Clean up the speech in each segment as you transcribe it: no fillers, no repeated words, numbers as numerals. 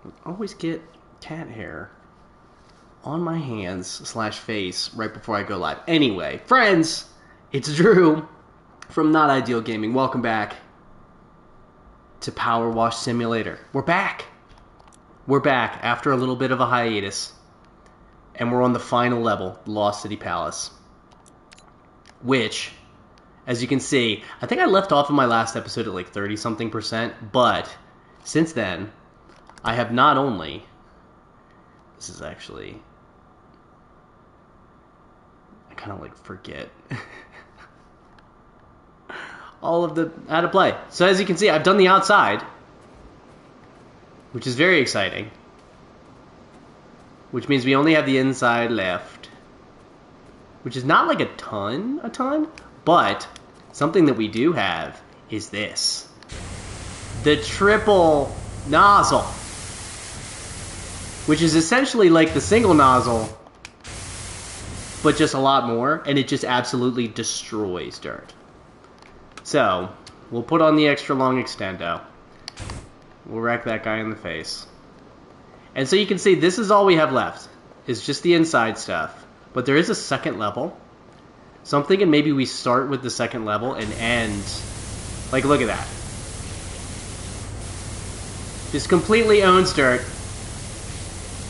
I always get cat hair on my hands slash face right before I go live. Anyway, friends, it's Drew from Not Ideal Gaming. Welcome back to PowerWash Simulator. We're back. We're back after a little bit of a hiatus. And we're on the final level, Lost City Palace. Which, as you can see, I think I left off in my last episode at like 30-something%. But since then, I have not only... This is actually... I kind of like forget all of the how to play. So as you can see, I've done the outside, which is very exciting. Which means we only have the inside left, which is not like a ton, but something that we do have is this: the triple nozzle, which is essentially like the single nozzle, but just a lot more, and it just absolutely destroys dirt. So, we'll put on the extra long extendo. We'll wreck that guy in the face. And so you can see, this is all we have left. Is just the inside stuff. But there is a second level. So I'm thinking maybe we start with the second level and end... Like, look at that. Just completely owns dirt.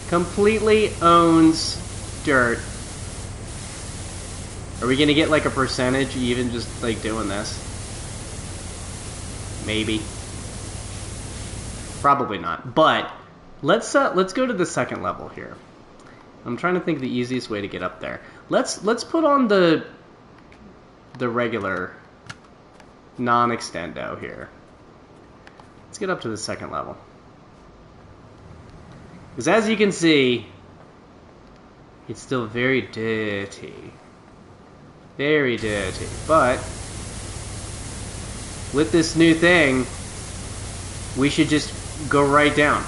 Completely owns dirt. Are we gonna get like a percentage even just like doing this? Maybe. Probably not. But let's go to the second level here. I'm trying to think the easiest way to get up there. Let's put on the regular non-extendo here. Let's get up to the second level. Because as you can see, it's still very dirty. Very dirty. But with this new thing, we should just go right down.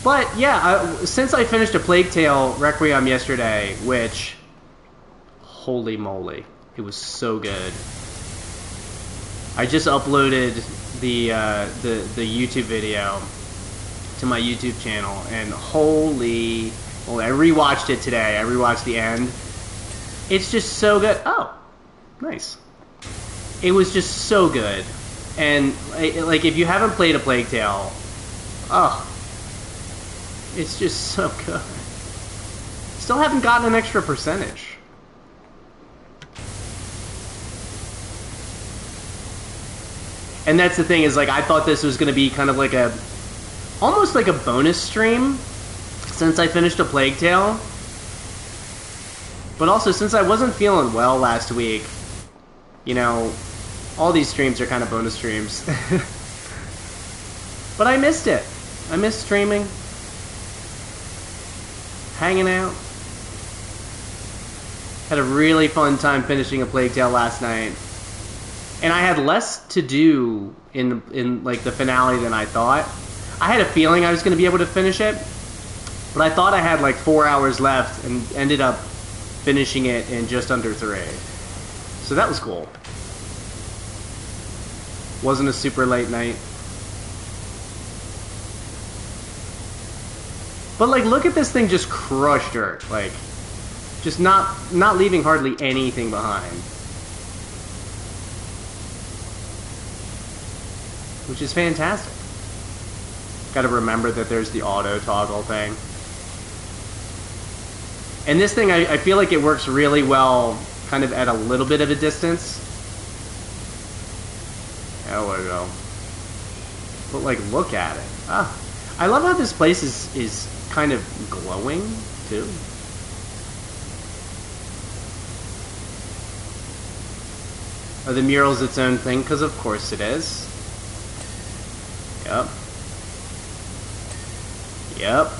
But yeah, since I finished A Plague Tale Requiem yesterday, which, holy moly, it was so good. I just uploaded the YouTube video to my YouTube channel, and holy, well, I rewatched it today. I rewatched the end. It's just so good. Oh, nice. It was just so good. And like, if you haven't played A Plague Tale, oh, it's just so good. Still haven't gotten an extra percentage. And that's the thing, is like, I thought this was going to be kind of like a, almost like a bonus stream, since I finished A Plague Tale. But also, since I wasn't feeling well last week, you know, all these streams are kind of bonus streams. But I missed it. I missed streaming. Hanging out. Had a really fun time finishing A Plague Tale last night. And I had less to do in like the finale than I thought. I had a feeling I was going to be able to finish it, but I thought I had like 4 hours left and ended up finishing it in just under 3. So that was cool. Wasn't a super late night. But like, look at this thing just crush dirt. Like, just not leaving hardly anything behind. Which is fantastic. Gotta remember that there's the auto toggle thing. And this thing, I feel like it works really well kind of at a little bit of a distance. There we go. But like, look at it. Ah, I love how this place is kind of glowing too. Are the murals its own thing? Because of course it is. Yep. Yep.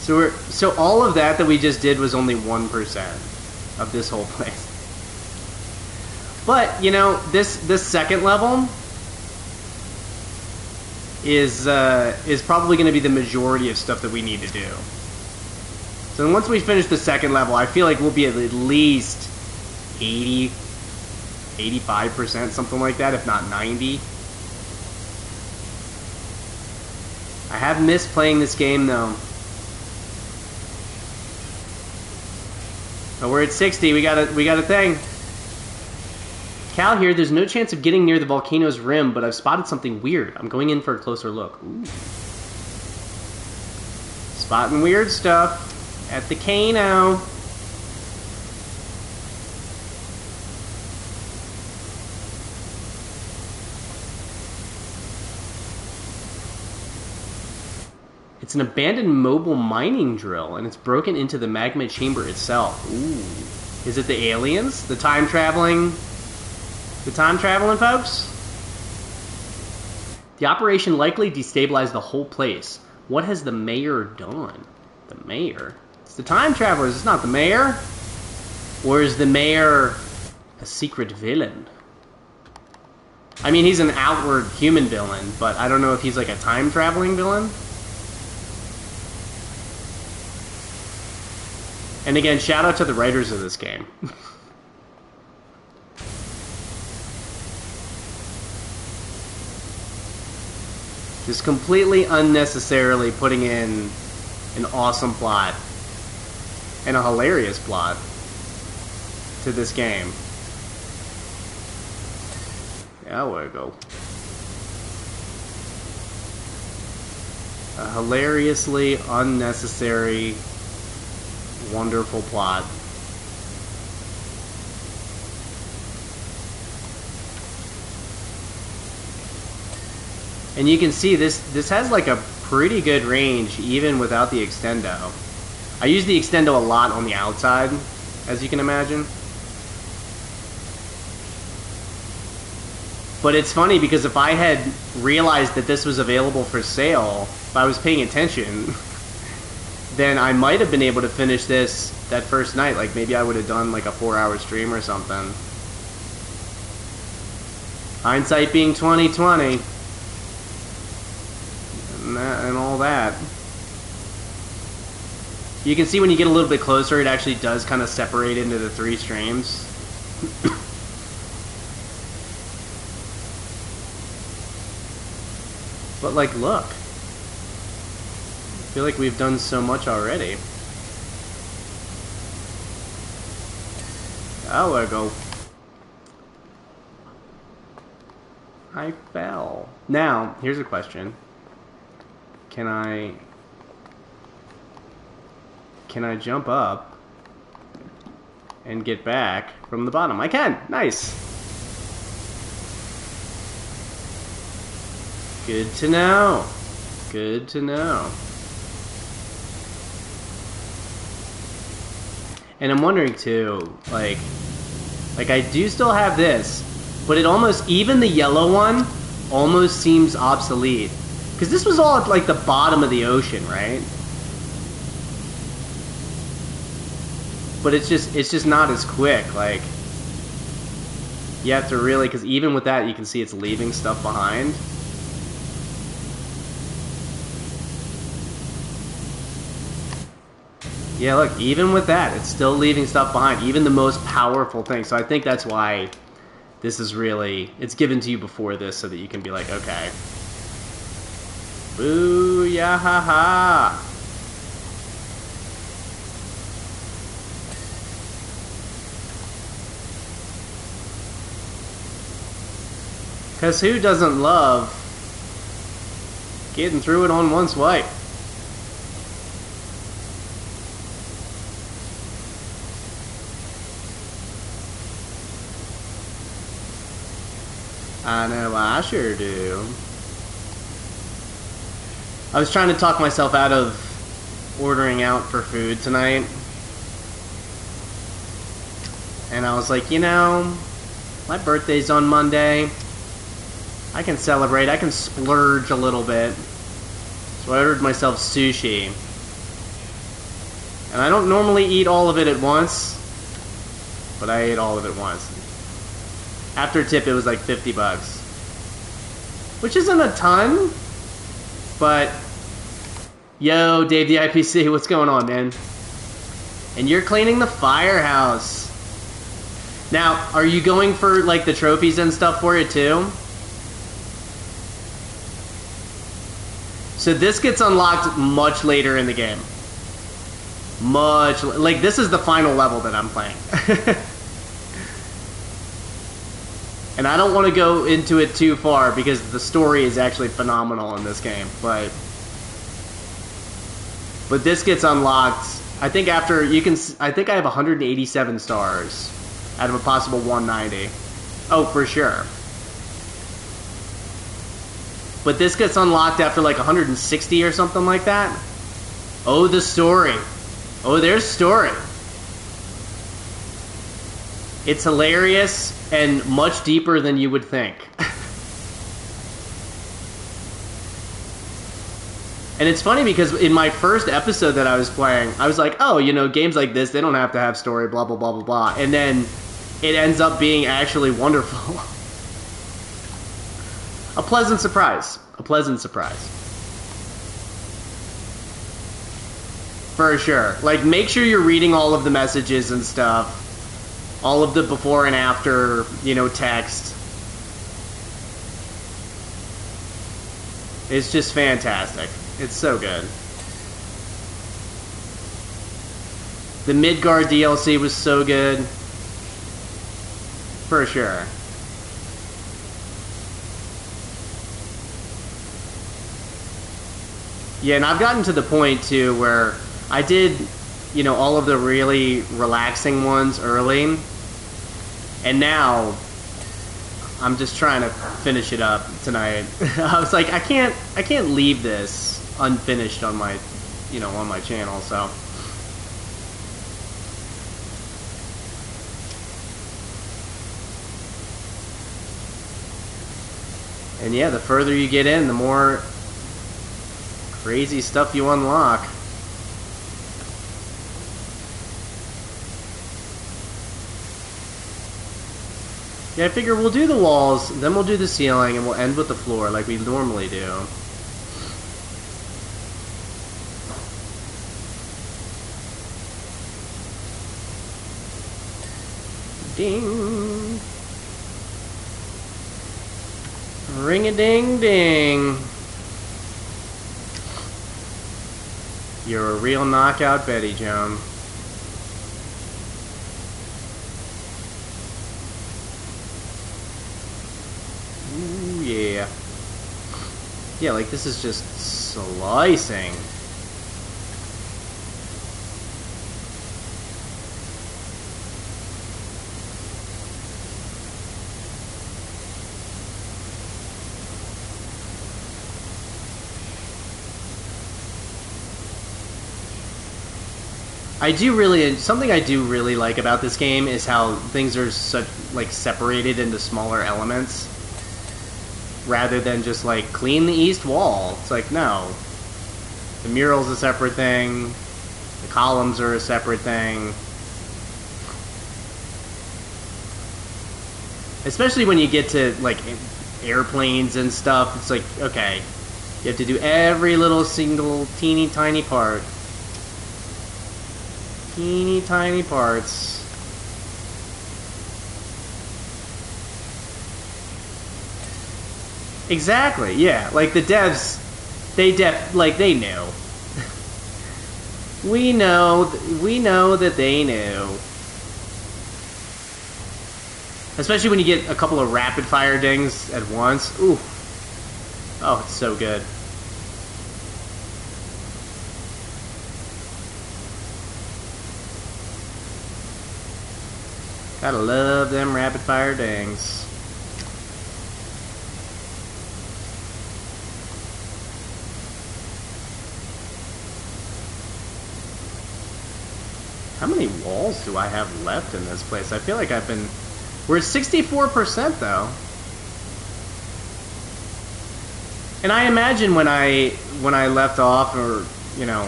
So all of that we just did was only 1% of this whole place. But, you know, this second level is probably going to be the majority of stuff that we need to do. So once we finish the second level, I feel like we'll be at least 80, 85%, something like that, if not 90. I have missed playing this game, though. Oh, we're at 60. We got a thing. Cal here, there's no chance of getting near the volcano's rim, but I've spotted something weird. I'm going in for a closer look. Ooh. Spotting weird stuff at the Kano. It's an abandoned mobile mining drill, and it's broken into the magma chamber itself. Ooh. Is it the aliens? The time traveling folks? The operation likely destabilized the whole place. What has the mayor done? The mayor? It's the time travelers, it's not the mayor. Or is the mayor a secret villain? I mean, he's an outward human villain, but I don't know if he's like a time traveling villain. And again, shout out to the writers of this game. Just completely unnecessarily putting in an awesome plot and a hilarious plot to this game. Yeah, where we go. A hilariously unnecessary, wonderful plot. And you can see this has like a pretty good range even without the extendo. I use the extendo a lot on the outside, as you can imagine. But it's funny because if I had realized that this was available for sale, if I was paying attention, then I might have been able to finish this that first night. Like maybe I would have done like a 4-hour stream or something. Hindsight being 20/20. And all that. You can see when you get a little bit closer, it actually does kind of separate into the 3 streams. But like, look. I feel like we've done so much already. Oh, I go. I fell. Now, here's a question. Can I jump up and get back from the bottom? I can! Nice! Good to know. Good to know. And I'm wondering too, like I do still have this, but it almost, even the yellow one, almost seems obsolete. Because this was all at like the bottom of the ocean, right? But it's just not as quick. Like, you have to really, because even with that, you can see it's leaving stuff behind. Yeah, look, even with that, it's still leaving stuff behind. Even the most powerful thing. So I think that's why this is really, it's given to you before this so that you can be like, okay. Boo-yah-ha-ha! Because who doesn't love getting through it on one swipe? I know I sure do. I was trying to talk myself out of ordering out for food tonight. And I was like, you know, my birthday's on Monday. I can celebrate. I can splurge a little bit. So I ordered myself sushi. And I don't normally eat all of it at once. But I ate all of it once. After tip, it was like $50. Which isn't a ton. But, yo, Dave the IPC, what's going on, man? And you're cleaning the firehouse. Now, are you going for, like, the trophies and stuff for it, too? So this gets unlocked much later in the game. Like, this is the final level that I'm playing. And I don't want to go into it too far because the story is actually phenomenal in this game. But this gets unlocked, I think after you can... I think I have 187 stars out of a possible 190. Oh, for sure. But this gets unlocked after like 160 or something like that. Oh, the story. Oh, there's story. It's hilarious and much deeper than you would think. And it's funny because in my first episode that I was playing, I was like, oh, you know, games like this, they don't have to have story, blah, blah, blah, blah, blah. And then it ends up being actually wonderful. A pleasant surprise. A pleasant surprise. For sure. Like, make sure you're reading all of the messages and stuff. All of the before and after, you know, text. It's just fantastic. It's so good. The Midgard DLC was so good. For sure. Yeah, and I've gotten to the point, too, where I did, you know, all of the really relaxing ones early. And now, I'm just trying to finish it up tonight. I was like, I can't leave this unfinished on my, you know, on my channel, so. And yeah, the further you get in, the more crazy stuff you unlock. Yeah, I figure we'll do the walls, then we'll do the ceiling, and we'll end with the floor like we normally do. Ding! Ring-a-ding-ding! You're a real knockout, Betty Joan. Ooh, yeah. Yeah, like, this is just slicing. Something I do really like about this game is how things are such, like, separated into smaller elements. Rather than just, like, clean the east wall. It's like, no. The mural's a separate thing. The columns are a separate thing. Especially when you get to, like, airplanes and stuff. It's like, okay. You have to do every little single teeny tiny part. Teeny tiny parts. Exactly, yeah. Like the devs, they knew. we know that they knew. Especially when you get a couple of rapid fire dings at once. Ooh. Oh, it's so good. Gotta love them rapid fire dings. How many walls do I have left in this place? I feel like we're at 64% though. And I imagine when I left off, or, you know,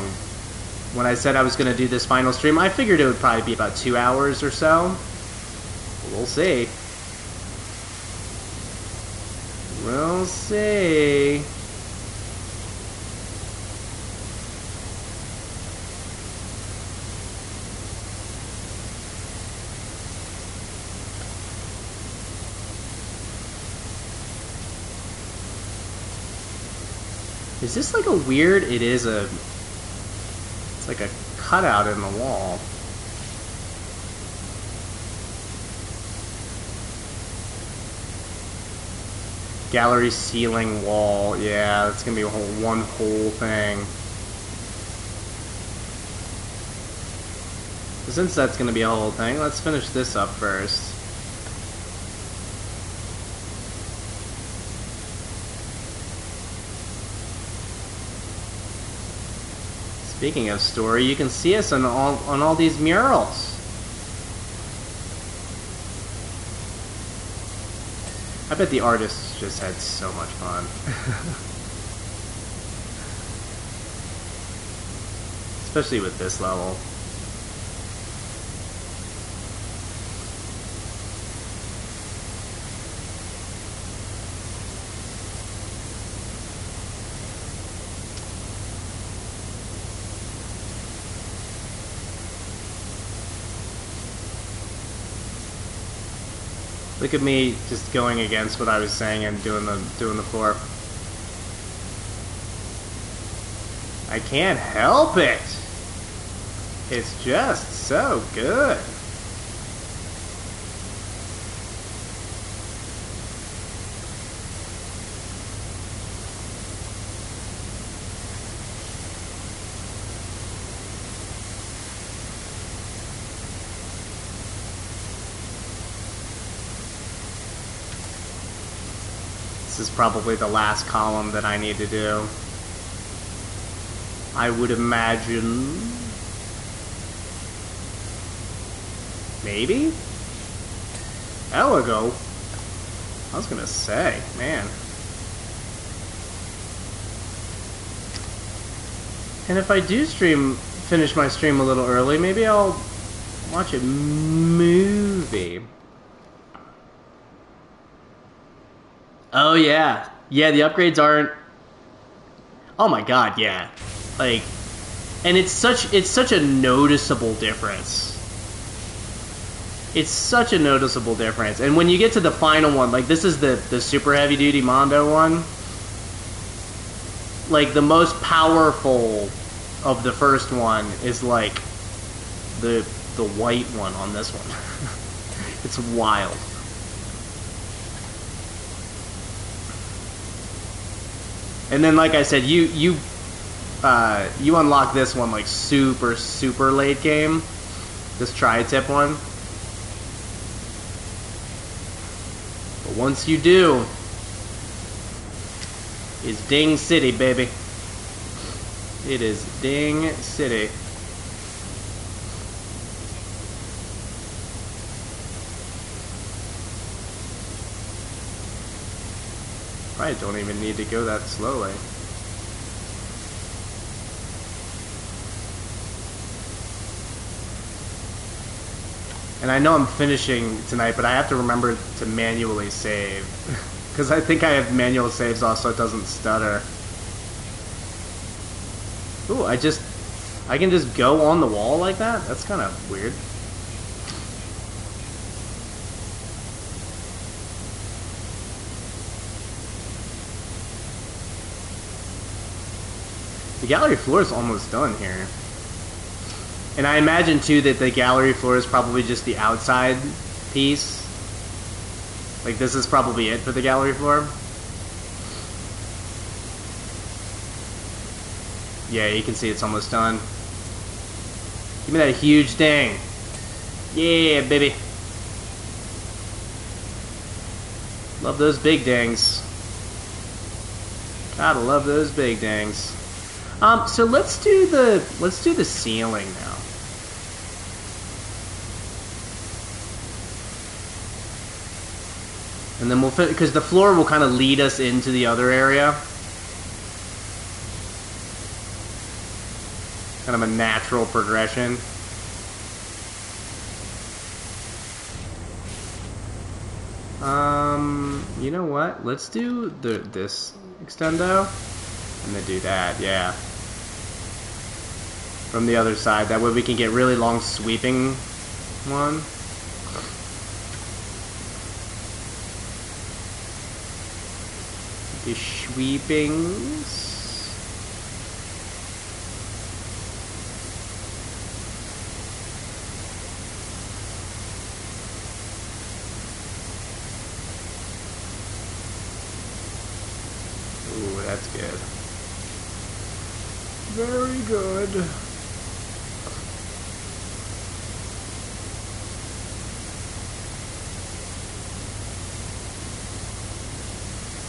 when I said I was gonna do this final stream, I figured it would probably be about 2 hours or so. We'll see. We'll see. Is this like a weird... It is a... It's like a cutout in the wall. Gallery ceiling wall. Yeah, that's gonna be one whole thing. Since that's gonna be a whole thing, let's finish this up first. Speaking of story, you can see us on all these murals. I bet the artists just had so much fun. Especially with this level. Look at me just going against what I was saying and doing the floor. I can't help it. It's just so good. This is probably the last column that I need to do. I would imagine... Maybe? There we go. I was gonna say, man. And if I do finish my stream a little early, maybe I'll watch a movie. Oh yeah. Yeah, the upgrades aren't... Oh my god, yeah. Like, and it's such a noticeable difference. It's such a noticeable difference. And when you get to the final one, like this is the super heavy duty Mondo one. Like the most powerful of the first one is like the white one on this one. It's wild. And then, like I said, you unlock this one like super late game. This tri-tip one. But once you do, it's Ding City, baby. It is Ding City. Probably don't even need to go that slowly. And I know I'm finishing tonight, but I have to remember to manually save. Because I think I have manual saves off so it doesn't stutter. Ooh, I can just go on the wall like that? That's kind of weird. The gallery floor is almost done here. And I imagine, too, that the gallery floor is probably just the outside piece. Like, this is probably it for the gallery floor. Yeah, you can see it's almost done. Give me that huge thing. Yeah, baby. Love those big dings. Gotta love those big dings. So let's do the ceiling now. And then we'll fit, because the floor will kind of lead us into the other area. Kind of a natural progression. You know what? Let's do this extendo, and then do that. Yeah. From the other side. That way we can get really long sweeping one. The sweepings. That's good. Very good.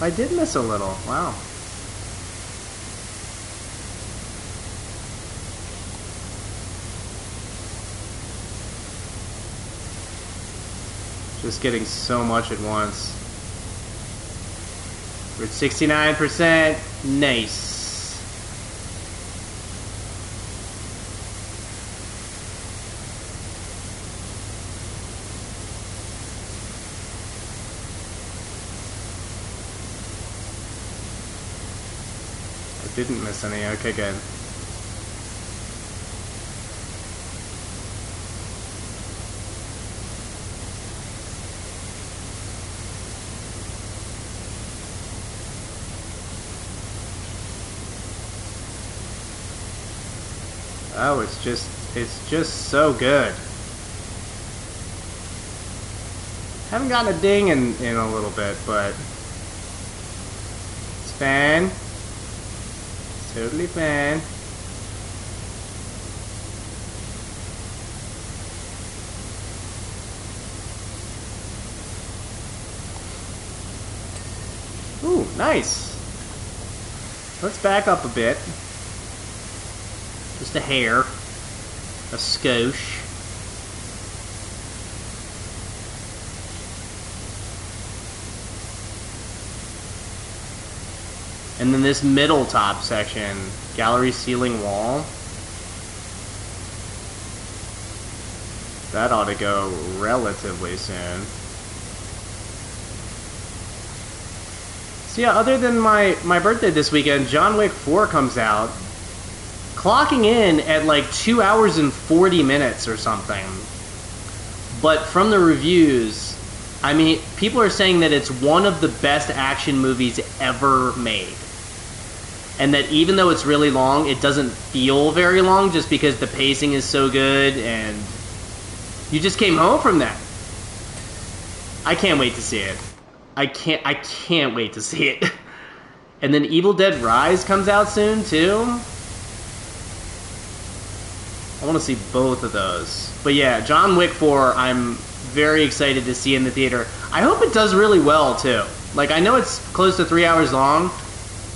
I did miss a little. Wow. Just getting so much at once. We're at 69%. Nice. I didn't miss any. Okay, good. Oh, it's just so good. Haven't gotten a ding in a little bit, but it's fine. It's totally fine. Ooh, nice. Let's back up a bit. Just a hair. A skosh. And then this middle top section, gallery ceiling wall. That ought to go relatively soon. So yeah, other than my birthday this weekend, John Wick 4 comes out. Clocking in at like 2 hours and 40 minutes or something. But from the reviews, I mean, people are saying that it's one of the best action movies ever made. And that even though it's really long, it doesn't feel very long just because the pacing is so good and you just came home from that. I can't wait to see it. I can't wait to see it. And then Evil Dead Rise comes out soon too. I want to see both of those. But yeah, John Wick 4, I'm very excited to see in the theater. I hope it does really well, too. Like, I know it's close to 3 hours long,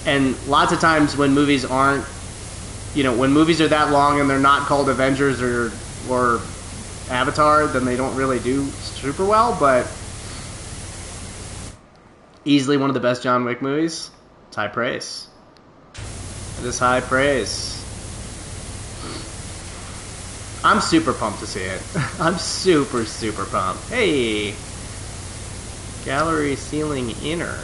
and lots of times when movies aren't, you know, when movies are that long and they're not called Avengers or Avatar, then they don't really do super well, but easily one of the best John Wick movies. It's high praise. It is high praise. I'm super pumped to see it. I'm super, super pumped. Hey! Gallery ceiling inner.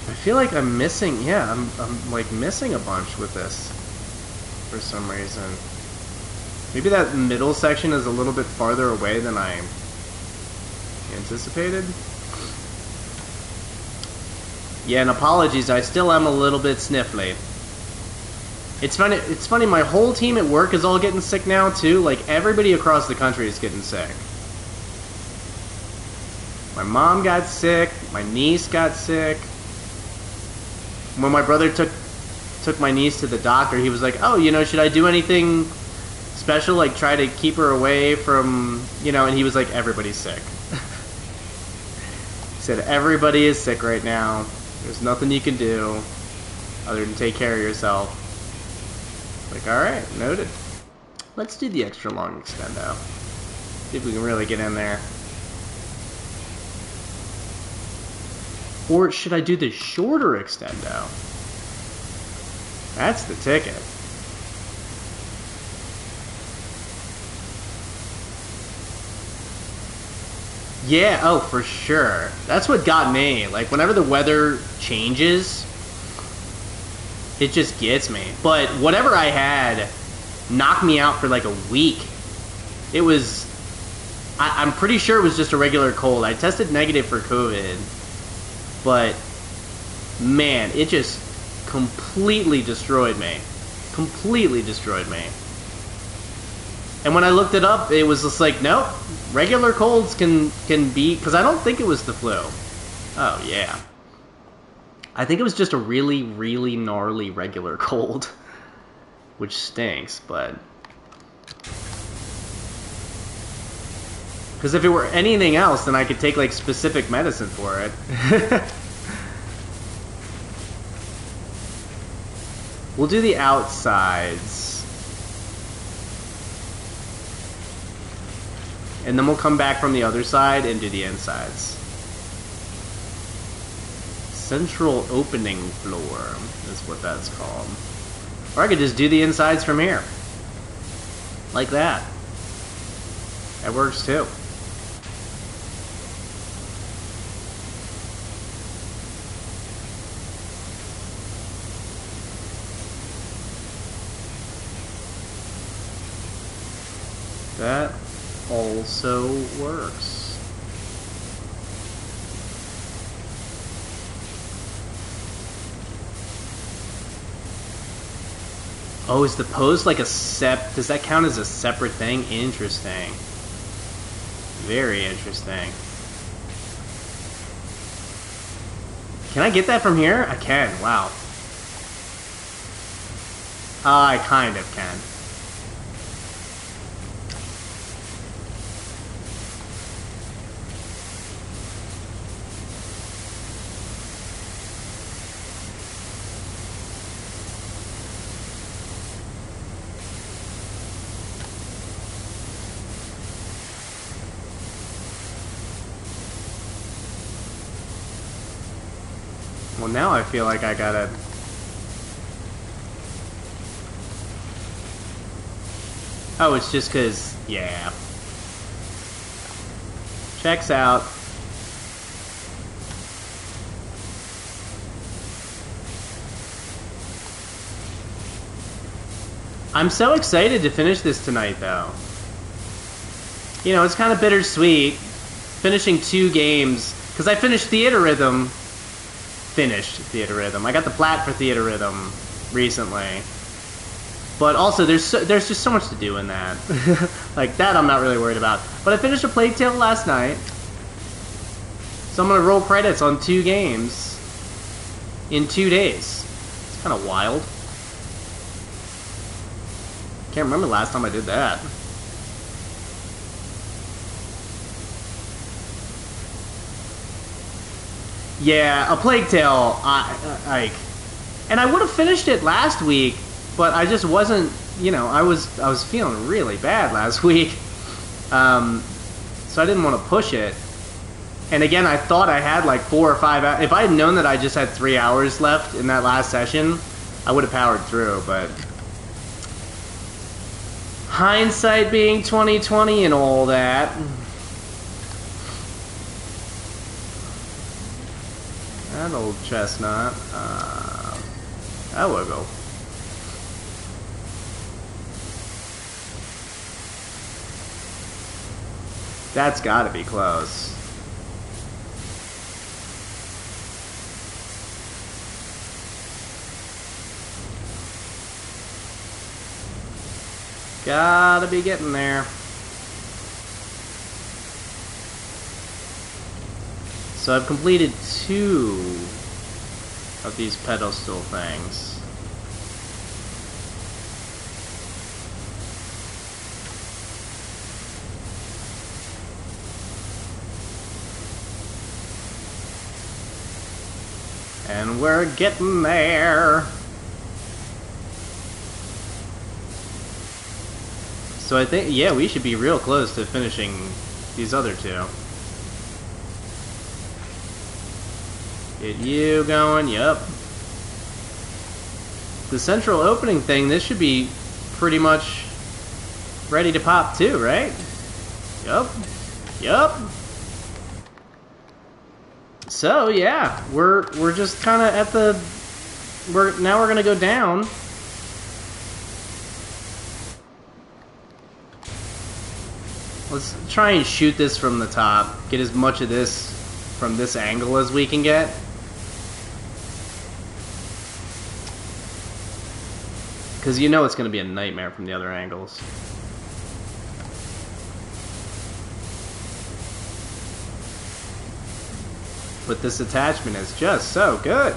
I feel like I'm missing, yeah, I'm like missing a bunch with this for some reason. Maybe that middle section is a little bit farther away than I anticipated. Yeah, and apologies, I still am a little bit sniffly. It's funny, my whole team at work is all getting sick now too. Like, everybody across the country is getting sick. My mom got sick, my niece got sick. When my brother took my niece to the doctor, he was like, oh, you know, should I do anything special, like try to keep her away from, you know, and he was like, everybody's sick. He said, everybody is sick right now. There's nothing you can do other than take care of yourself. Like, alright, noted. Let's do the extra long extendo. See if we can really get in there. Or should I do the shorter extendo? That's the ticket. Yeah, oh, for sure. That's what got me. Like, whenever the weather changes, it just gets me. But whatever I had knocked me out for like a week. It was... I'm pretty sure it was just a regular cold. I tested negative for COVID. But, man, it just completely destroyed me. Completely destroyed me. And when I looked it up, it was just like, nope, regular colds can be, because I don't think it was the flu. Oh, yeah. I think it was just a really, really gnarly regular cold, which stinks, but... Because if it were anything else, then I could take, like, specific medicine for it. We'll do the outsides. And then we'll come back from the other side and do the insides. Central opening floor is what that's called. Or I could just do the insides from here. Like that. That works too. That also works. Oh, is the pose like a does that count as a separate thing? Interesting. Very interesting. Can I get that from here? I can, wow. I kind of can. Well, now I feel like I gotta... Oh, it's just because... Yeah. Checks out. I'm so excited to finish this tonight, though. You know, it's kind of bittersweet. Finishing 2 games. Because I finished Theater Rhythm... I got the plat for Theater Rhythm recently, but also there's just so much to do in that. Like that, I'm not really worried about. But I finished A Plague Tale last night, so I'm gonna roll credits on 2 games in 2 days. It's kind of wild. Can't remember the last time I did that. Yeah, A Plague Tale, and I would have finished it last week, but I just wasn't, you know, I was feeling really bad last week, so I didn't want to push it. And again, I thought I had like 4 or 5 hours. If I had known that I just had 3 hours left in that last session, I would have powered through, but hindsight being 20/20 and all that. That old chestnut. That will go. That's gotta be close. Gotta be getting there. So I've completed 2 of these pedestal things. And we're getting there. So I think, yeah, we should be real close to finishing these other 2. Get you going, yep. The central opening thing, this should be pretty much ready to pop too, right? Yup. Yup. So yeah, we're just kind of at the now we're gonna go down. Let's try and shoot this from the top. Get as much of this from this angle as we can get. Because you know it's going to be a nightmare from the other angles. But this attachment is just so good.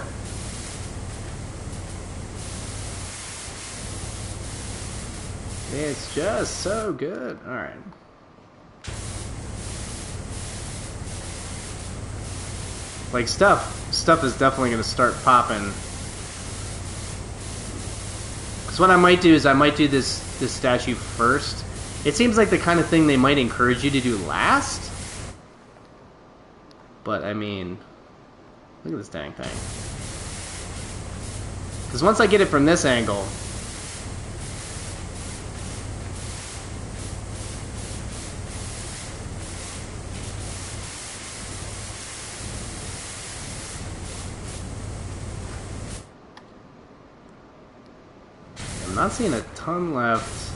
It's just so good. Alright. Like, stuff is definitely going to start popping. Because what I might do is I might do this statue first. It seems like the kind of thing they might encourage you to do last. But, I mean, look at this dang thing. Because once I get it from this angle... I'm not seeing a ton left.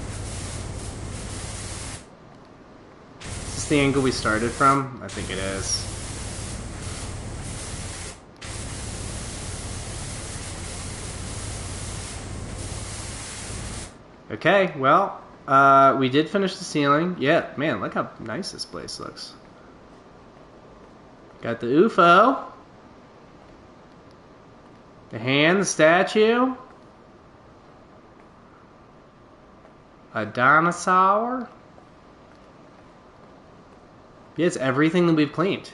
Is this the angle we started from? I think it is. Okay, well, we did finish the ceiling. Yeah, man, look how nice this place looks. Got the UFO. The hand, the statue. A dinosaur. Yeah, it's everything that we've cleaned.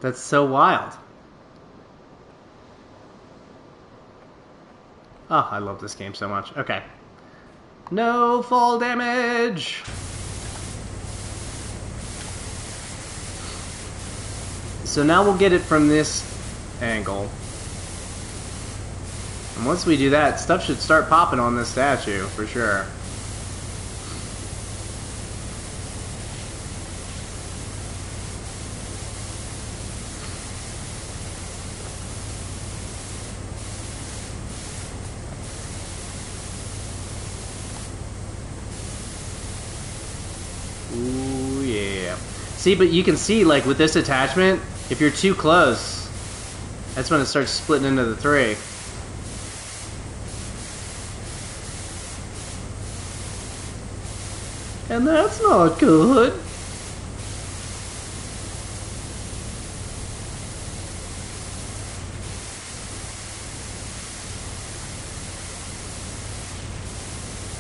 That's so wild. Oh, I love this game so much. Okay. No fall damage! So now we'll get it from this angle. And once we do that, stuff should start popping on this statue, for sure. Ooh, yeah. See, but you can see, like, with this attachment, if you're too close, that's when it starts splitting into the three. And that's not good.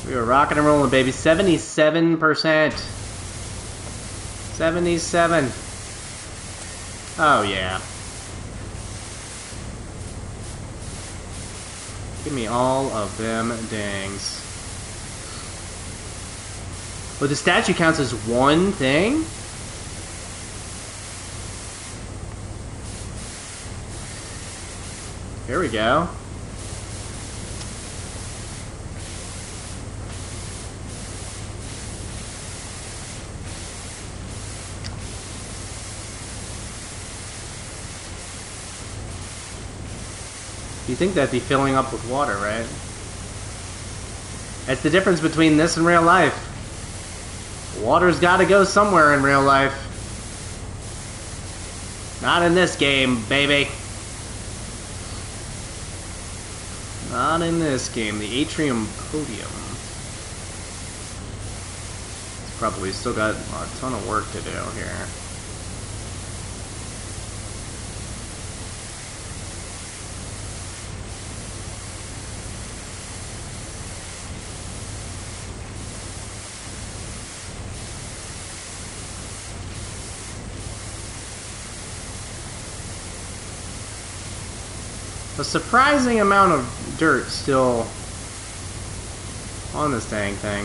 We were rocking and rolling, baby. 77%. 77. Oh, yeah. Give me all of them dings. Well, the statue counts as one thing? Here we go. You'd think that'd be filling up with water, right? That's the difference between this and real life. Water's gotta go somewhere in real life. Not in this game, baby. Not in this game. The atrium podium. It's probably still got a ton of work to do here. A surprising amount of dirt still on this dang thing.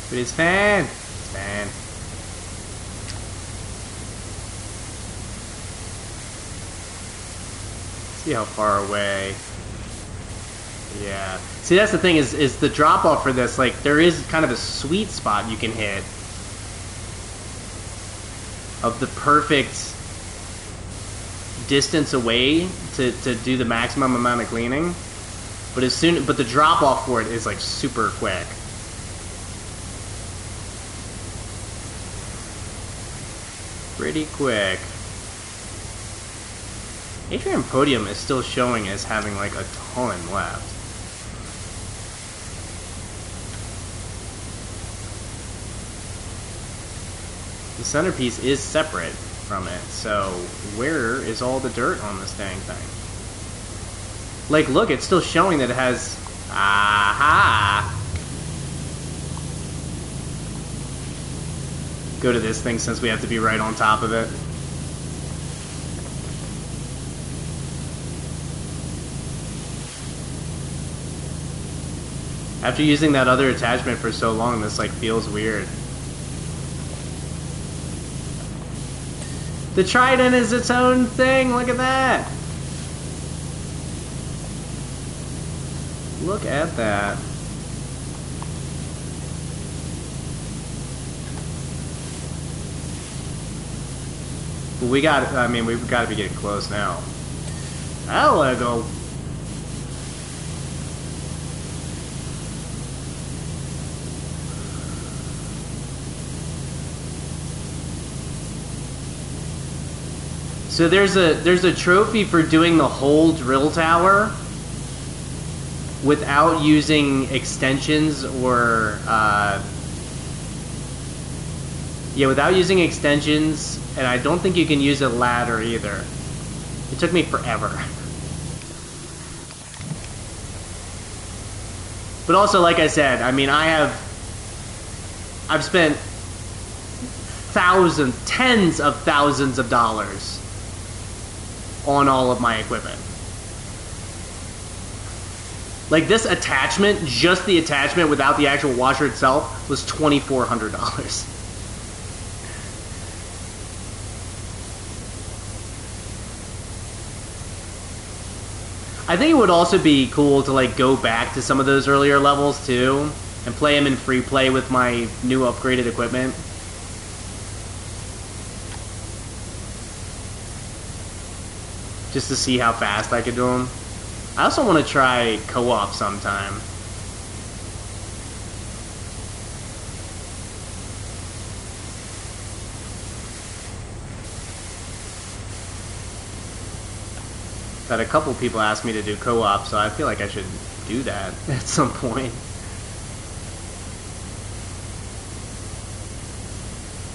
But it's fan. It's fan. See how far away. Yeah. See, that's the thing is the drop off for this, like, there is kind of a sweet spot you can hit of the perfect distance away to do the maximum amount of cleaning. But the drop off for it is like super quick. Pretty quick. Atrium Podium is still showing as having like a ton left. The centerpiece is separate from it, so where is all the dirt on this dang thing? Like, look, it's still showing that it has... Aha! Go to this thing since we have to be right on top of it. After using that other attachment for so long, this like feels weird. The Trident is its own thing, look at that! Look at that. We've got to be getting close now. I'll let go. So there's a trophy for doing the whole drill tower without using extensions or without using extensions, and I don't think you can use a ladder either. It took me forever. But also, like I said, I mean, I've spent tens of thousands of dollars on all of my equipment. Like this attachment, just the attachment without the actual washer itself, was $2,400. I think it would also be cool to like go back to some of those earlier levels too and play them in free play with my new upgraded equipment. Just to see how fast I could do them. I also want to try co-op sometime. Had a couple people ask me to do co-op, so I feel like I should do that at some point.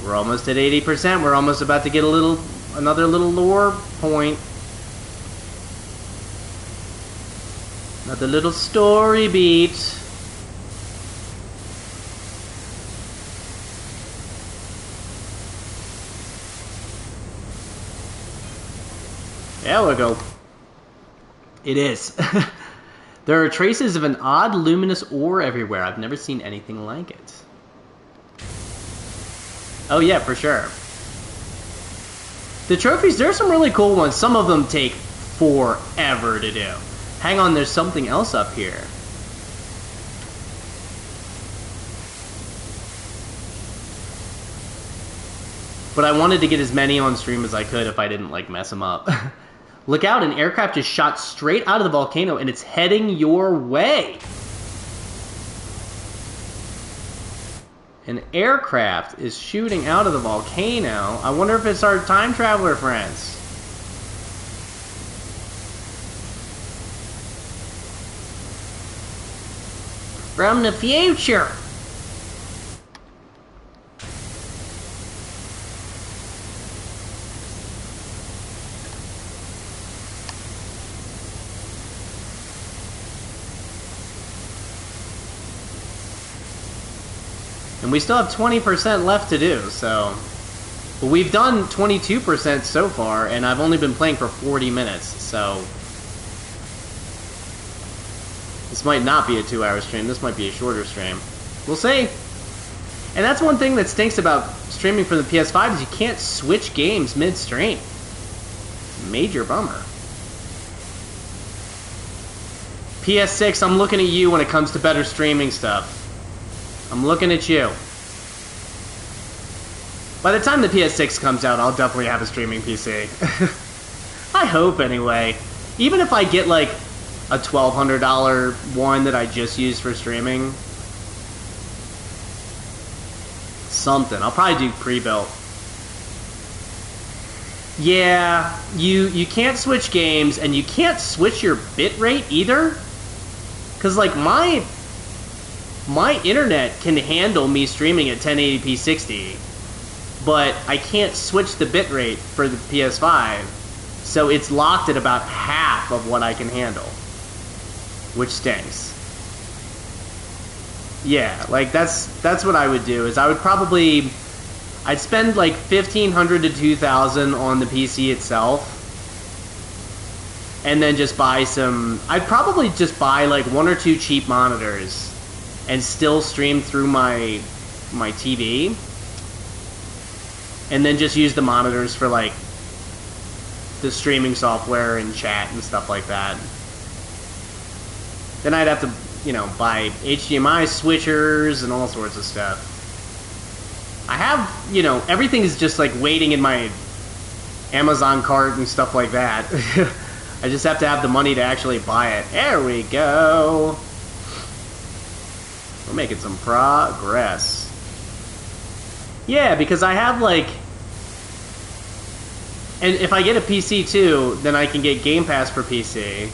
We're almost at 80%. We're almost about to get another little lore point. Another little story beat. There we go. It is. There are traces of an odd luminous ore everywhere. I've never seen anything like it. Oh yeah, for sure. The trophies, there are some really cool ones. Some of them take forever to do. Hang on, there's something else up here. But I wanted to get as many on stream as I could if I didn't like mess them up. Look out, an aircraft just shot straight out of the volcano and it's heading your way. An aircraft is shooting out of the volcano. I wonder if it's our time traveler friends. From the future. And we still have 20% left to do, so... But we've done 22% so far, and I've only been playing for 40 minutes, so... This might not be a 2-hour stream, this might be a shorter stream. We'll see! And that's one thing that stinks about streaming from the PS5, is you can't switch games mid-stream. Major bummer. PS6, I'm looking at you when it comes to better streaming stuff. I'm looking at you. By the time the PS6 comes out, I'll definitely have a streaming PC. I hope, anyway. Even if I get, like, a $1,200 one that I just used for streaming. Something. I'll probably do pre-built. Yeah, you can't switch games, and you can't switch your bitrate either. Because, like, my internet can handle me streaming at 1080p 60, but I can't switch the bitrate for the PS5, so it's locked at about half of what I can handle, which stinks. Yeah, like, that's what I would do, is I would probably... I'd spend like $1,500 to $2,000 on the PC itself, and then just buy some... I'd probably just buy like 1 or 2 cheap monitors and still stream through my TV, and then just use the monitors for like the streaming software and chat and stuff like that. Then I'd have to, you know, buy HDMI switchers and all sorts of stuff. I have, you know, everything is just like waiting in my Amazon cart and stuff like that. I just have to have the money to actually buy it. There we go. We're making some progress. Yeah, because I have like... And if I get a PC too, then I can get Game Pass for PC.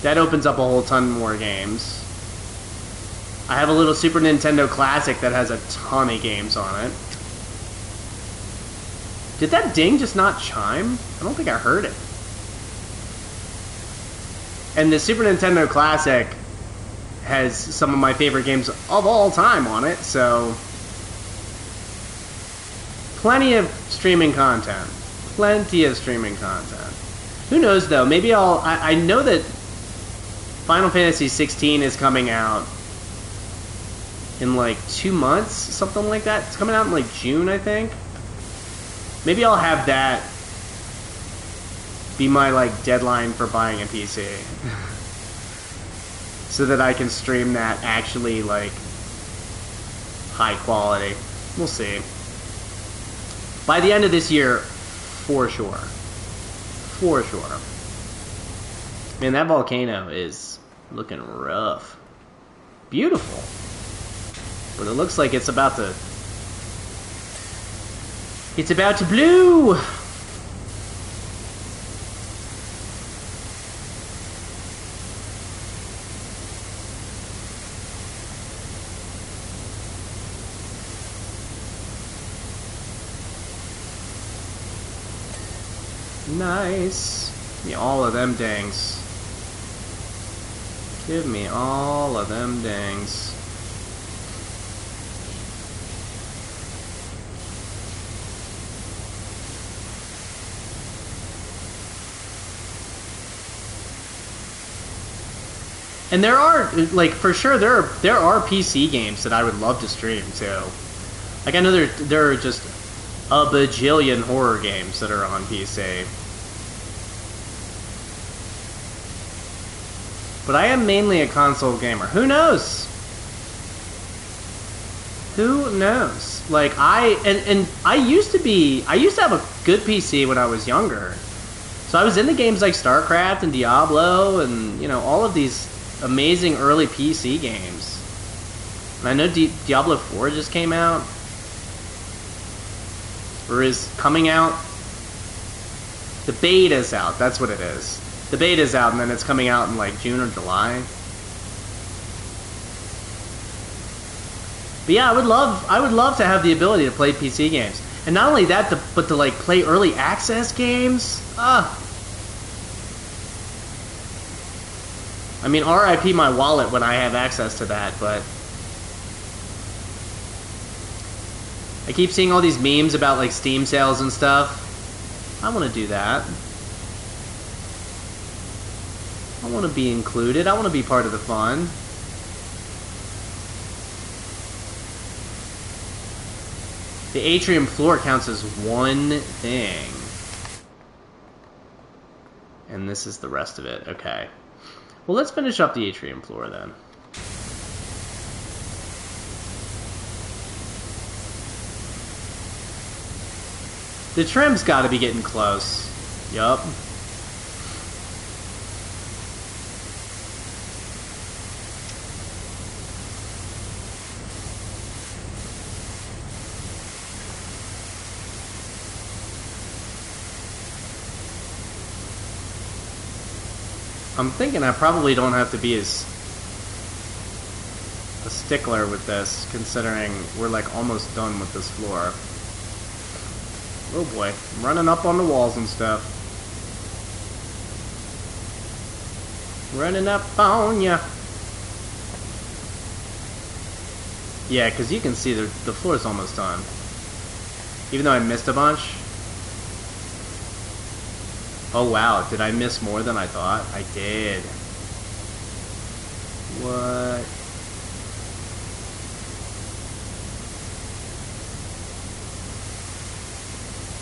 That opens up a whole ton more games. I have a little Super Nintendo Classic that has a ton of games on it. Did that ding just not chime? I don't think I heard it. And the Super Nintendo Classic has some of my favorite games of all time on it, so... Plenty of streaming content. Plenty of streaming content. Who knows, though? Maybe I know that Final Fantasy 16 is coming out in like 2 months, something like that. It's coming out in like June, I think. Maybe I'll have that be my like deadline for buying a PC. So that I can stream that actually like high quality. We'll see. By the end of this year, for sure. For sure. Man, that volcano is looking rough. Beautiful. But it looks like it's about to... It's about to blow! Nice. Give me all of them dings. Give me all of them dings. And there are, like, for sure, there are PC games that I would love to stream, too. Like, I know there are just a bajillion horror games that are on PC. But I am mainly a console gamer. Who knows? Who knows? Like, I used to have a good PC when I was younger. So I was into games like StarCraft and Diablo and, you know, all of these amazing early PC games. And I know Diablo 4 just came out. Or is coming out. The beta's out, that's what it is. The beta's out and then it's coming out in like June or July. But yeah, I would love to have the ability to play PC games. And not only that, but to like play early access games. I mean, RIP my wallet when I have access to that, but... I keep seeing all these memes about, like, Steam sales and stuff. I want to do that. I want to be included. I want to be part of the fun. The atrium floor counts as one thing. And this is the rest of it. Okay. Well, let's finish up the atrium floor then. The trim's got to be getting close. Yup. I'm thinking I probably don't have to be as a stickler with this, considering we're like almost done with this floor. Oh boy, I'm running up on the walls and stuff. Running up on ya. Yeah, because you can see the floor's almost done. Even though I missed a bunch. Oh wow, did I miss more than I thought? I did. What?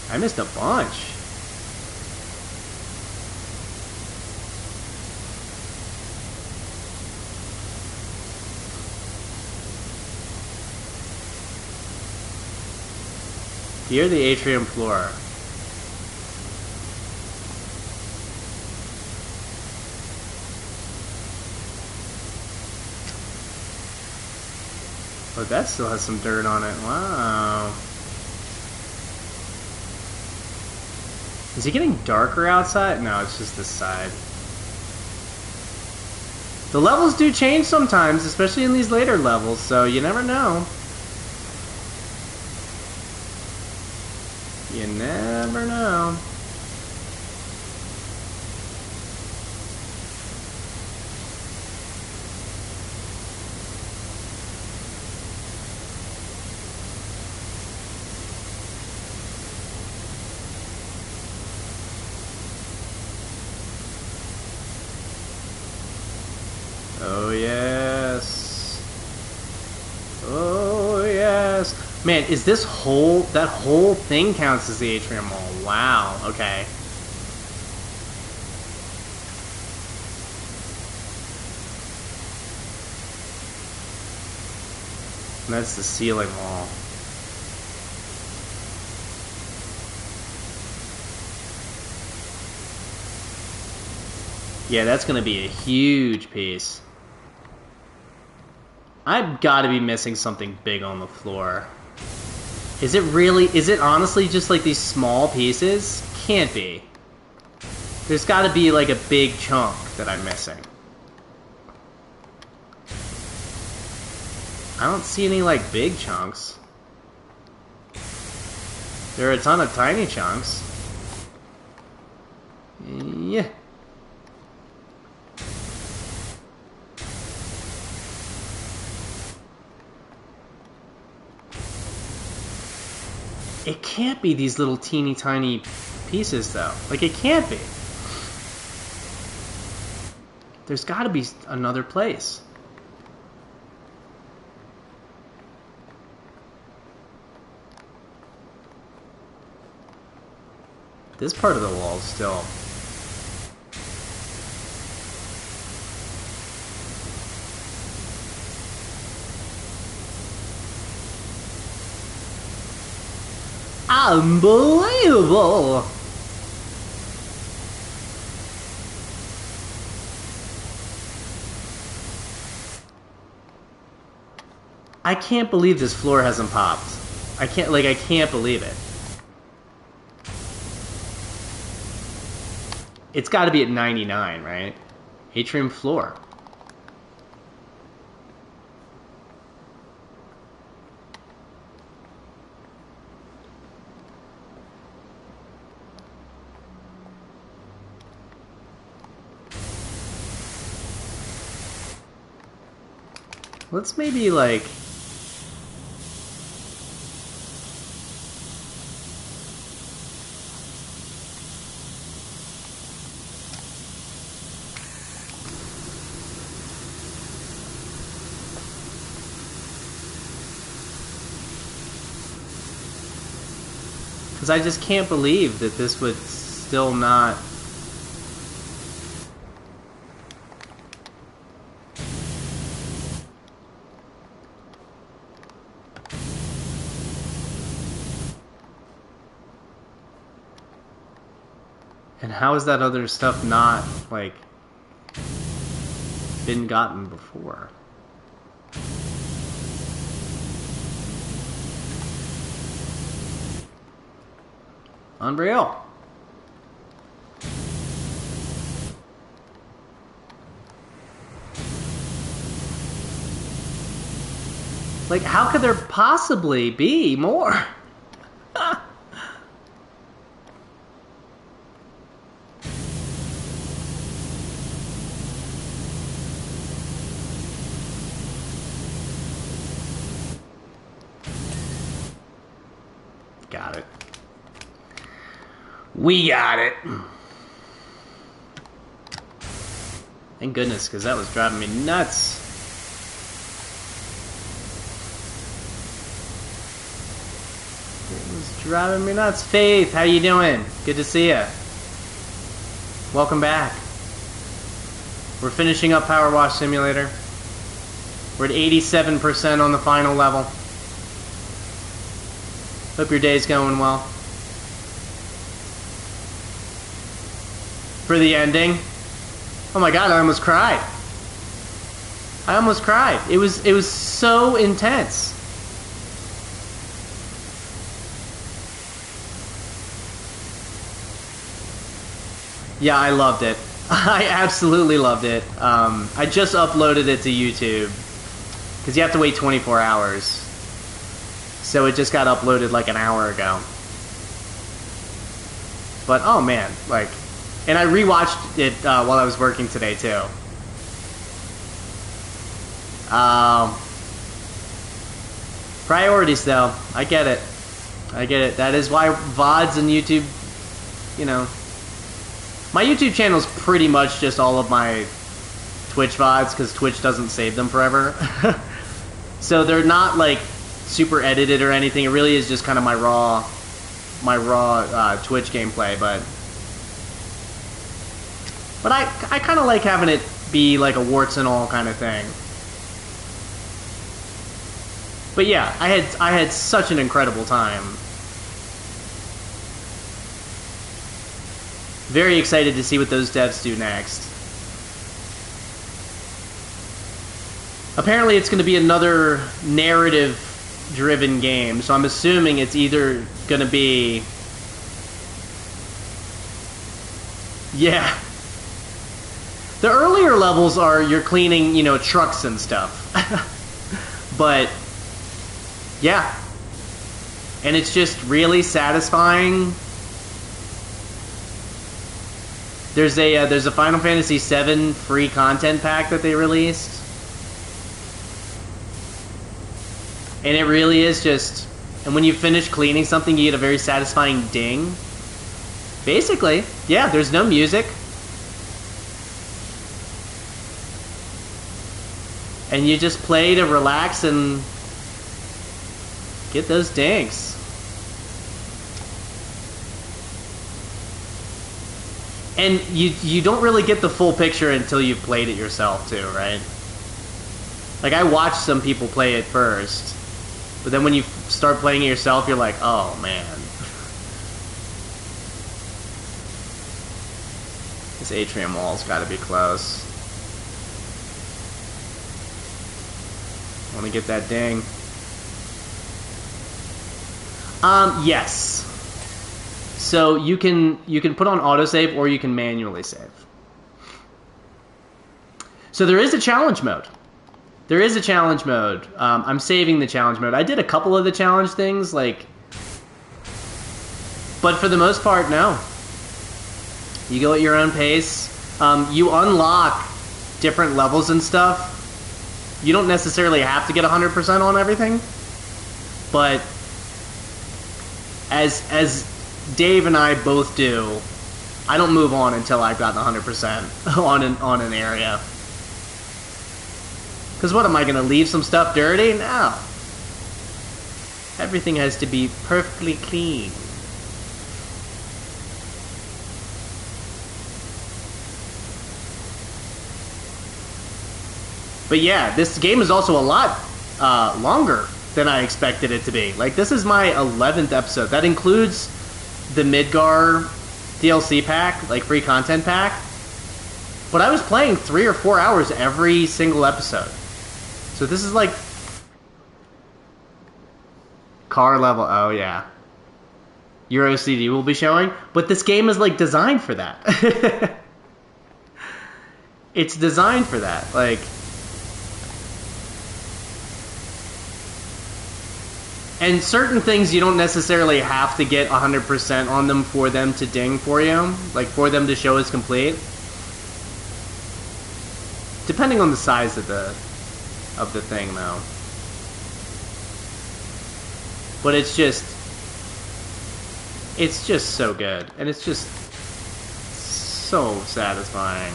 I missed a bunch. Here, the atrium floor. Oh, that still has some dirt on it. Wow. Is it getting darker outside? No, it's just this side. The levels do change sometimes, especially in these later levels, so you never know. You never know. Oh yes. Oh yes. Man, is this whole, that whole thing counts as the atrium wall? Wow, okay. And that's the ceiling wall. Yeah, that's gonna be a huge piece. I've got to be missing something big on the floor. Is it really, is it honestly just like these small pieces? Can't be. There's got to be like a big chunk that I'm missing. I don't see any like big chunks. There are a ton of tiny chunks. Yeah. It can't be these little teeny tiny pieces though. Like it can't be. There's got to be another place. This part of the wall is still... unbelievable! I can't believe this floor hasn't popped. I can't believe it. It's got to be at 99, right? Atrium floor. Let's maybe like... Because I just can't believe that this would still not... And how is that other stuff not, like, been gotten before? Unreal. Like, how could there possibly be more? Got it. We got it. Thank goodness, because that was driving me nuts. It was driving me nuts. Faith, how you doing? Good to see you. Welcome back. We're finishing up PowerWash Simulator. We're at 87% on the final level. Hope your day's going well. For the ending. Oh my god, I almost cried. I almost cried. It was so intense. Yeah, I loved it. I absolutely loved it. I just uploaded it to YouTube because you have to wait 24 hours. So it just got uploaded like an hour ago. But oh man, like, and I rewatched it while I was working today too. Priorities though, I get it. I get it. That is why VODs and YouTube, you know. My YouTube channel is pretty much just all of my Twitch VODs because Twitch doesn't save them forever. So they're not like super edited or anything. It really is just kind of my raw Twitch gameplay, but I kind of like having it be like a warts and all kind of thing. But yeah, I had such an incredible time. Very excited to see what those devs do next. Apparently it's going to be another narrative-driven game, so I'm assuming it's either going to be... Yeah. The earlier levels are you're cleaning, you know, trucks and stuff. But, yeah. And it's just really satisfying. There's a Final Fantasy VII free content pack that they released. And it really is just... And when you finish cleaning something, you get a very satisfying ding. Basically, yeah, there's no music. And you just play to relax and get those dings. And you don't really get the full picture until you've played it yourself too, right? Like, I watched some people play it first, but then when you start playing it yourself, you're like, oh man. This atrium wall's gotta be close. Wanna get that ding. Yes. So you can put on autosave or you can manually save. So there is a challenge mode. There is a challenge mode. I'm saving the challenge mode. I did a couple of the challenge things, like, but for the most part, no. You go at your own pace. You unlock different levels and stuff. You don't necessarily have to get 100% on everything, but as Dave and I both do, I don't move on until I've gotten 100% on an area. Because what, am I going to leave some stuff dirty? No. Everything has to be perfectly clean. But yeah, this game is also a lot longer than I expected it to be. Like, this is my 11th episode. That includes the Midgar DLC pack, like free content pack. But I was playing 3 or 4 hours every single episode. So this is like car level. Oh yeah, your OCD will be showing. But this game is like designed for that. It's designed for that. Like, And certain things you don't necessarily have to get 100% on them for them to ding for you, like for them to show as complete. Depending on the size of the thing, though. But it's just so good, and it's just so satisfying.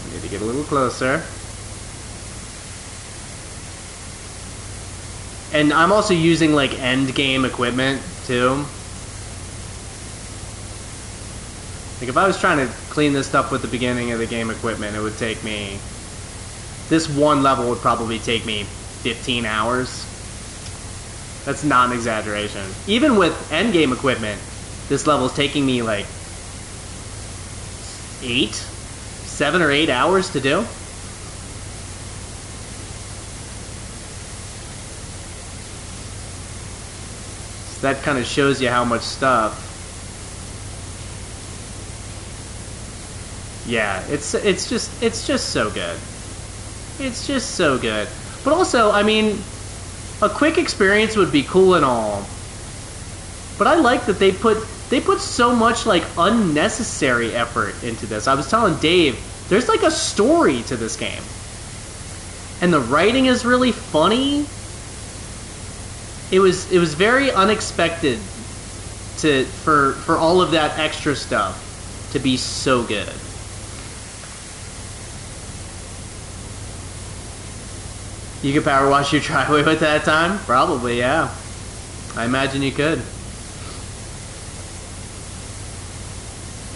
I need to get a little closer. And I'm also using, like, end game equipment, too. Like, if I was trying to clean this stuff with the beginning of the game equipment, it would take me... This one level would probably take me 15 hours. That's not an exaggeration. Even with end game equipment, this level's taking me, like, 7 or 8 hours to do. That kind of shows you how much stuff. Yeah, it's just so good. It's just so good. But also, I mean, a quick experience would be cool and all. But I like that they put so much, like, unnecessary effort into this. I was telling Dave, there's like a story to this game. And the writing is really funny. It was very unexpected for all of that extra stuff to be so good. You could power wash your driveway with that time? Probably, yeah. I imagine you could.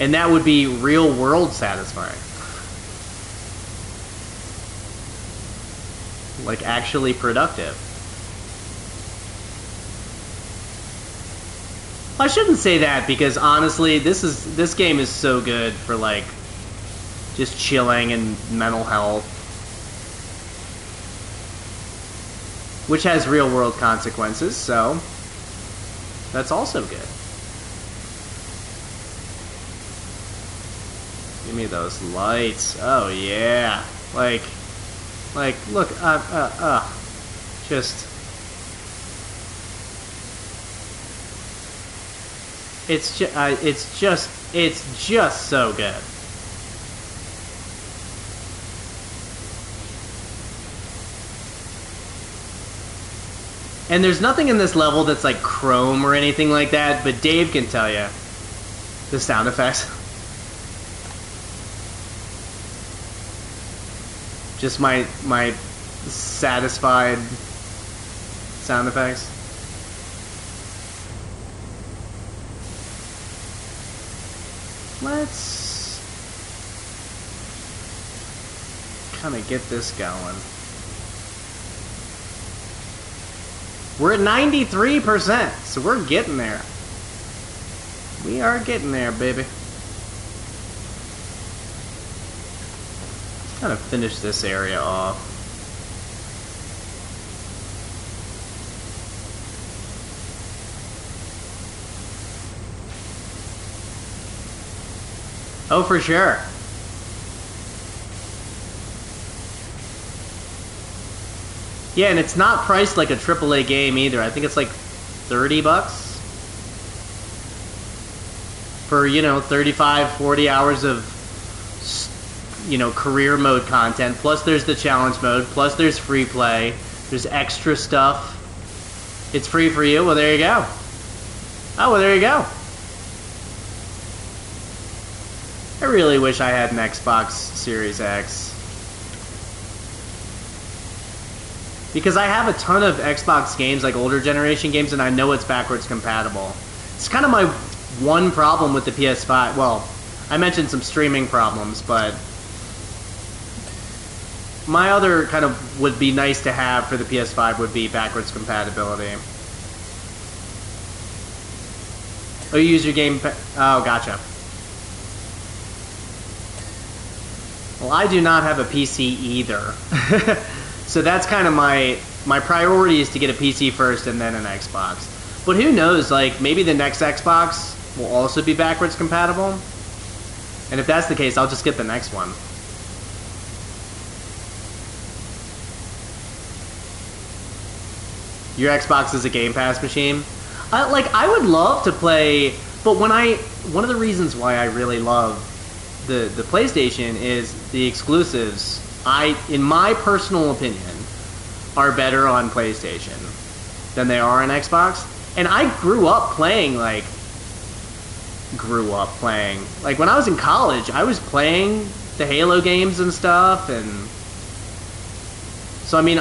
And that would be real world satisfying. Like, actually productive. I shouldn't say that, because honestly, this game is so good for, like, just chilling and mental health, which has real world consequences, so that's also good. Give me those lights. Oh yeah. Like look, just it's just so good. And there's nothing in this level that's like chrome or anything like that, but Dave can tell you the sound effects. Just my satisfied sound effects. Let's kind of get this going. We're at 93%, so we're getting there. We are getting there, baby. Kind of finish this area off. Oh, for sure. Yeah, and it's not priced like a AAA game either. I think it's like $30 for, you know, 35, 40 hours of, you know, career mode content. Plus there's the challenge mode. Plus there's free play. There's extra stuff. It's free for you. Well, there you go. Oh, well, there you go. I really wish I had an Xbox Series X. Because I have a ton of Xbox games, like older generation games, and I know it's backwards compatible. It's kind of my one problem with the PS5. Well, I mentioned some streaming problems, but my other kind of would be nice to have for the PS5 would be backwards compatibility. Oh, you use your game... Oh, gotcha. Well, I do not have a PC either. So that's kind of my priority is to get a PC first and then an Xbox. But who knows, like, maybe the next Xbox will also be backwards compatible. And if that's the case, I'll just get the next one. Your Xbox is a Game Pass machine. I would love to play, but one of the reasons why I really love the PlayStation is the exclusives. In my personal opinion, are better on PlayStation than they are on Xbox. And I grew up playing, like, when I was in college, I was playing the Halo games and stuff, and so, I mean,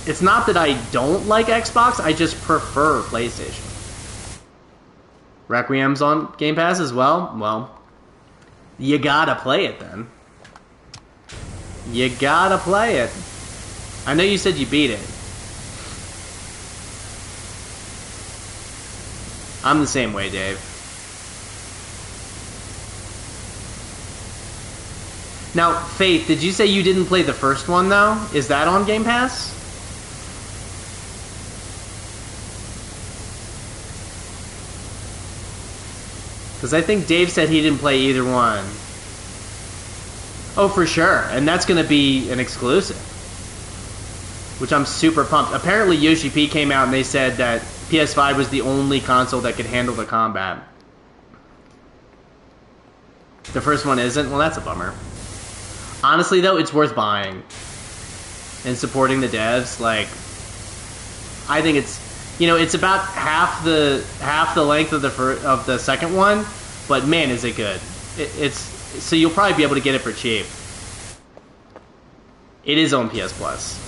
it's not that I don't like Xbox, I just prefer PlayStation. Requiem's on Game Pass as well? Well, you gotta play it then. You gotta play it. I know you said you beat it. I'm the same way, Dave. Now, Faith, did you say you didn't play the first one, though? Is that on Game Pass? Because I think Dave said he didn't play either one. Oh, for sure. And that's going to be an exclusive. Which I'm super pumped. Apparently, Yoshi P came out and they said that PS5 was the only console that could handle the combat. The first one isn't? Well, that's a bummer. Honestly, though, it's worth buying and supporting the devs. Like, I think it's, you know, it's about half the length of the second one, but man, is it good! It's so you'll probably be able to get it for cheap. It is on PS Plus.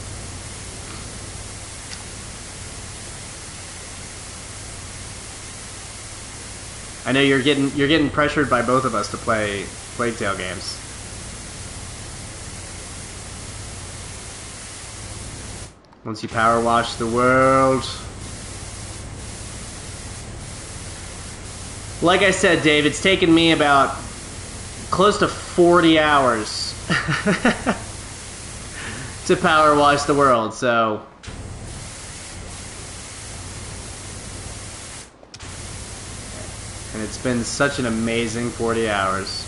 I know you're getting pressured by both of us to play Plague Tale games. Once you power wash the world. Like I said, Dave, it's taken me about close to 40 hours to power wash the world, so. And it's been such an amazing 40 hours.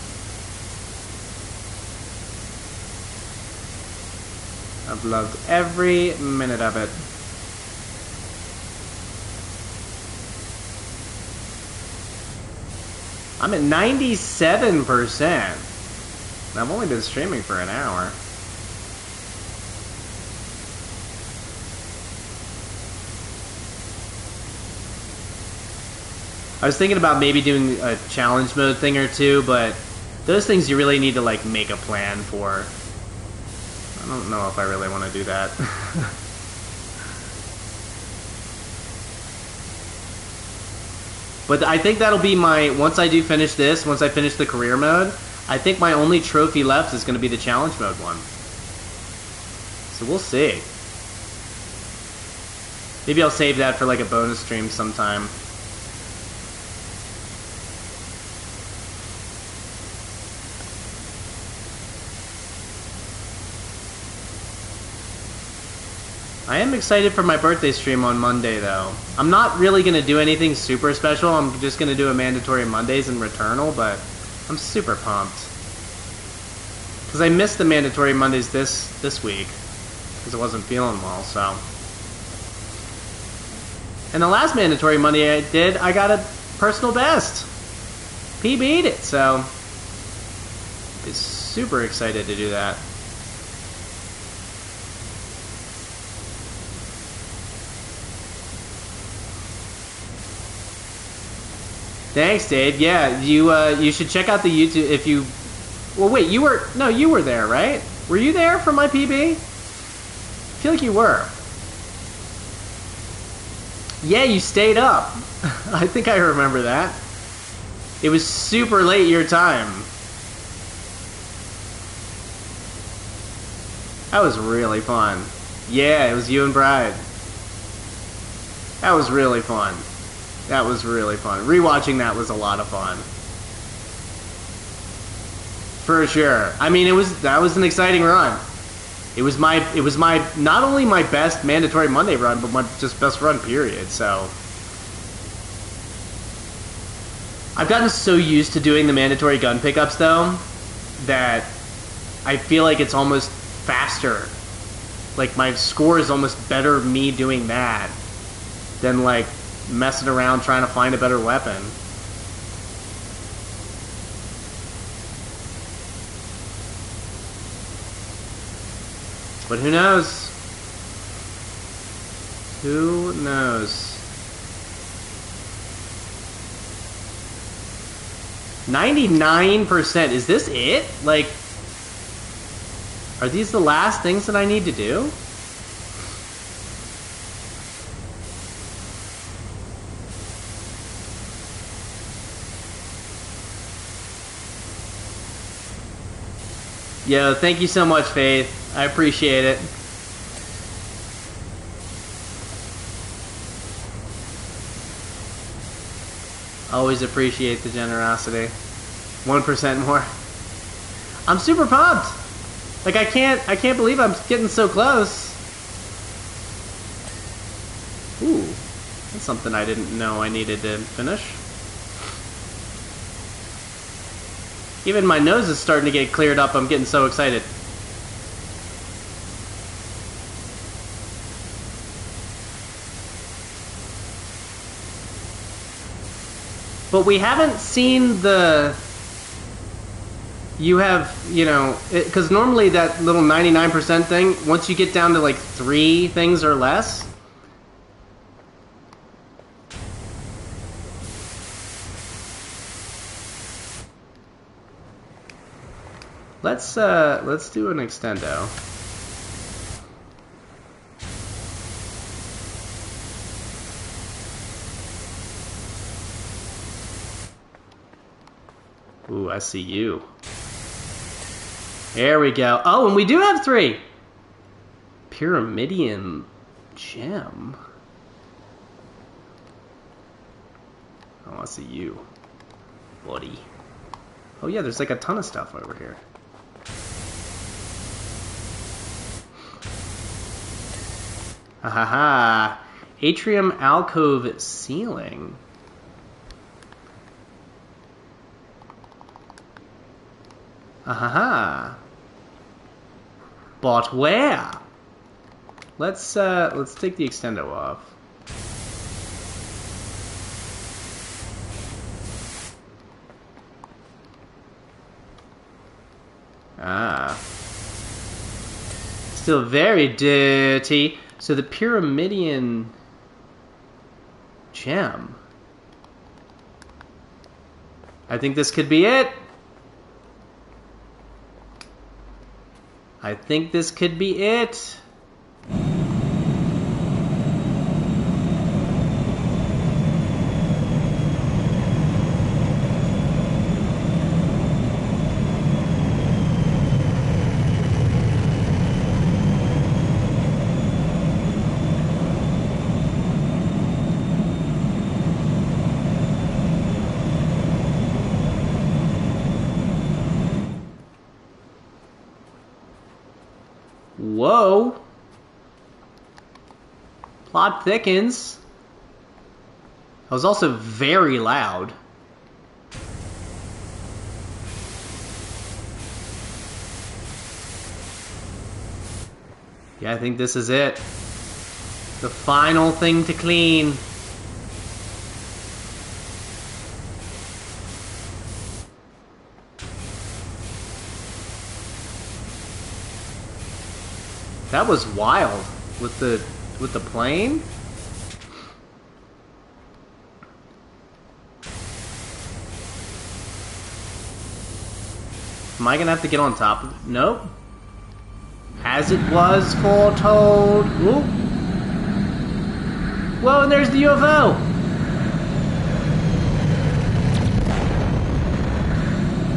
I've loved every minute of it. I'm at 97%. I've only been streaming for an hour. I was thinking about maybe doing a challenge mode thing or two, but those things you really need to, like, make a plan for. I don't know if I really want to do that. But I think that'll be my, once I do finish this, once I finish the career mode, I think my only trophy left is going to be the challenge mode one. So we'll see. Maybe I'll save that for like a bonus stream sometime. I am excited for my birthday stream on Monday, though. I'm not really going to do anything super special. I'm just going to do a mandatory Mondays and Returnal, but I'm super pumped. Because I missed the mandatory Mondays this week. Because I wasn't feeling well, so. And the last mandatory Monday I did, I got a personal best. PB'd it, so. I'm super excited to do that. Thanks, Dave. Yeah, you should check out the YouTube if you. Well, wait, you were there, right? Were you there for my PB? I feel like you were. Yeah, you stayed up. I think I remember that. It was super late your time. That was really fun. Yeah, it was you and Bride. That was really fun. That was really fun. Rewatching that was a lot of fun. For sure. I mean, that was an exciting run. It was my not only my best mandatory Monday run, but my just best run period. So I've gotten so used to doing the mandatory gun pickups though that I feel like it's almost faster. Like my score is almost better me doing that than, like, messing around trying to find a better weapon. But who knows? Who knows? 99%. Is this it? Like, are these the last things that I need to do? Yo, thank you so much, Faith. I appreciate it. Always appreciate the generosity. 1% more. I'm super pumped. Like, I can't believe I'm getting so close. Ooh, that's something I didn't know I needed to finish. Even my nose is starting to get cleared up. I'm getting so excited. But we haven't seen the... You have, you know... Because normally that little 99% thing, once you get down to like 3 things or less... Let's do an extendo. Ooh, I see you. There we go. Oh, and we do have 3! Pyramidian gem. Oh, I see you, buddy. Oh yeah, there's like a ton of stuff over here. Ahaha. Atrium alcove ceiling. Ahaha. But where? Let's take the extendo off. Ah. Still very dirty. So the Pyramidian gem. I think this could be it. I think this could be it. Whoa. Plot thickens. That was also very loud. Yeah, I think this is it. The final thing to clean. That was wild with the plane. Am I gonna have to get on top of it? Nope. As it was foretold. Whoop. Whoa, and there's the UFO.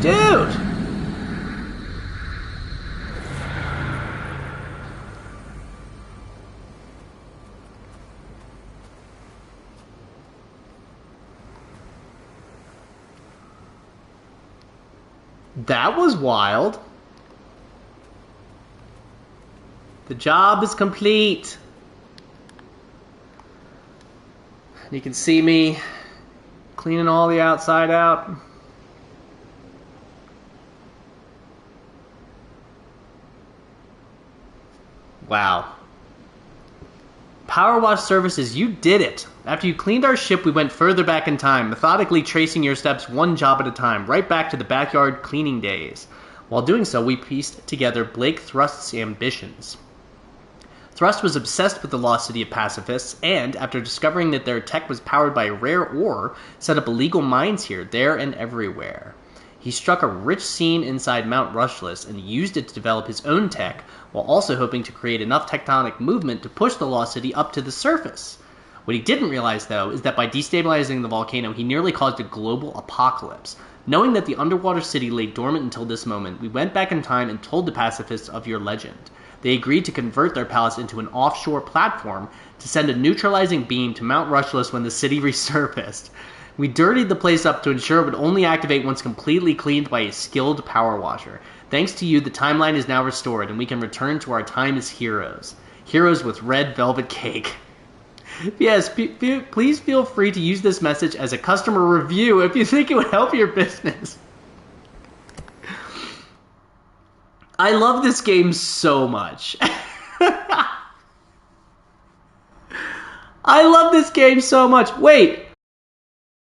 Dude. That was wild. The job is complete. You can see me cleaning all the outside out. Wow. PowerWash Services, you did it! After you cleaned our ship, we went further back in time, methodically tracing your steps one job at a time, right back to the backyard cleaning days. While doing so, we pieced together Blake Thrust's ambitions. Thrust was obsessed with the lost city of pacifists, and, after discovering that their tech was powered by rare ore, set up illegal mines here, there, and everywhere. He struck a rich seam inside Mount Rushless and used it to develop his own tech, while also hoping to create enough tectonic movement to push the lost city up to the surface. What he didn't realize, though, is that by destabilizing the volcano, he nearly caused a global apocalypse. Knowing that the underwater city lay dormant until this moment, we went back in time and told the pacifists of your legend. They agreed to convert their palace into an offshore platform to send a neutralizing beam to Mount Rushless when the city resurfaced. We dirtied the place up to ensure it would only activate once completely cleaned by a skilled power washer. Thanks to you, the timeline is now restored, and we can return to our time as heroes. Heroes with red velvet cake. Yes, please feel free to use this message as a customer review if you think it would help your business. I love this game so much. I love this game so much. Wait.